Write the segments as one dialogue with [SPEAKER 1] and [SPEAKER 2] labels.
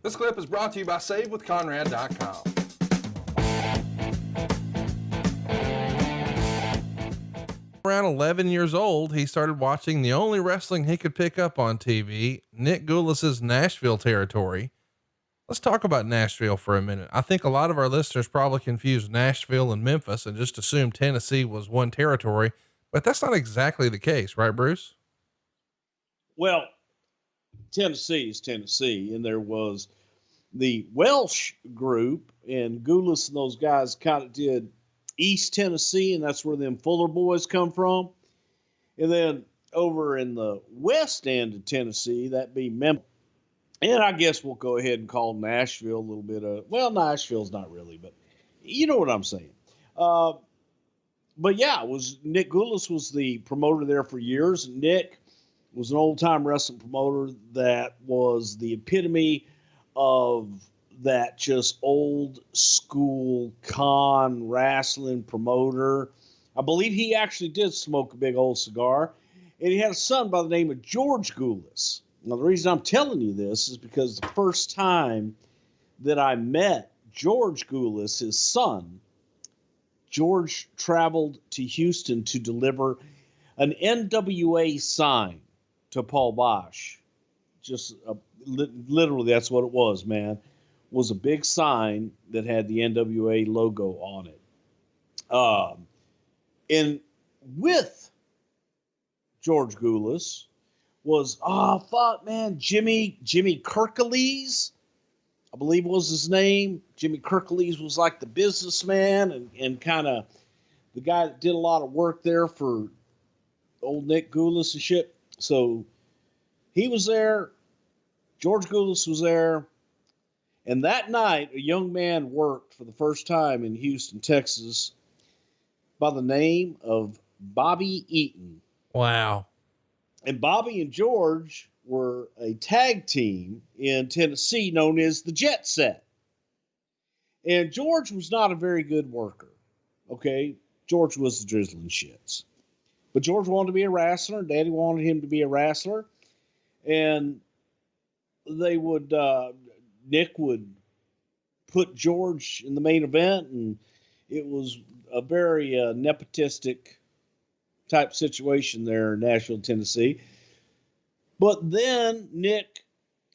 [SPEAKER 1] This clip is brought to you by SaveWithConrad.com. Around 11 years old, he started watching the only wrestling he could pick up on TV, Nick Gulas's Nashville territory. Let's talk about Nashville for a minute. I think a lot of our listeners probably confuse Nashville and Memphis and just assume Tennessee was one territory, but that's not exactly the case, right, Bruce?
[SPEAKER 2] Well, Tennessee is Tennessee, and there was the Welsh group, and Gulas and those guys kind of did East Tennessee, and that's where them Fuller boys come from. And then over in the west end of Tennessee, that'd be Memphis. And I guess we'll go ahead and call Nashville a little bit of, well, Nashville's not really, but you know what I'm saying. But yeah, Nick Gulas was the promoter there for years. Nick was an old-time wrestling promoter that was the epitome of that just old school con wrestling promoter. I believe he actually did smoke a big old cigar, and he had a son by the name of George Gulas. Now, the reason I'm telling you this is because the first time that I met George Gulas, his son, George traveled to Houston to deliver an NWA sign to Paul Bosch. Just literally, that's what it was, man. Was a big sign that had the NWA logo on it. And with George Gulas was, Jimmy Kirklees, I believe was his name. Jimmy Kirklees was like the businessman and kind of the guy that did a lot of work there for old Nick Gulas and shit. So he was there. George Gulas was there. And that night, a young man worked for the first time in Houston, Texas, by the name of Bobby Eaton.
[SPEAKER 1] Wow.
[SPEAKER 2] And Bobby and George were a tag team in Tennessee known as the Jet Set. And George was not a very good worker. Okay? George was the drizzling shits. But George wanted to be a wrestler. Daddy wanted him to be a wrestler. And they would, Nick would put George in the main event, and it was a very nepotistic type situation there in Nashville, Tennessee. But then Nick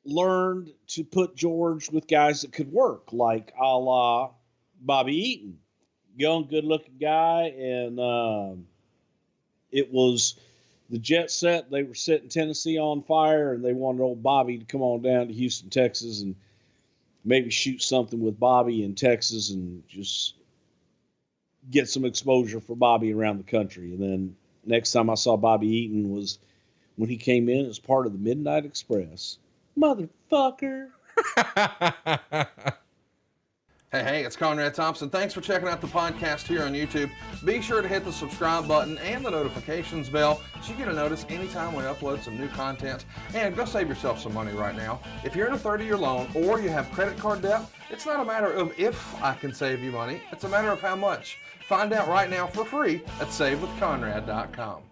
[SPEAKER 2] learned to put George with guys that could work, like a la Bobby Eaton. Young, good-looking guy, and it was the Jet Set. They were setting Tennessee on fire, and they wanted old Bobby to come on down to Houston, Texas, and maybe shoot something with Bobby in Texas and just get some exposure for Bobby around the country. And then next time I saw Bobby Eaton was when he came in as part of the Midnight Express. Motherfucker.
[SPEAKER 1] Hey, it's Conrad Thompson. Thanks for checking out the podcast here on YouTube. Be sure to hit the subscribe button and the notifications bell so you get a notice anytime we upload some new content. And go save yourself some money right now. If you're in a 30-year loan or you have credit card debt, it's not a matter of if I can save you money. It's a matter of how much. Find out right now for free at SaveWithConrad.com.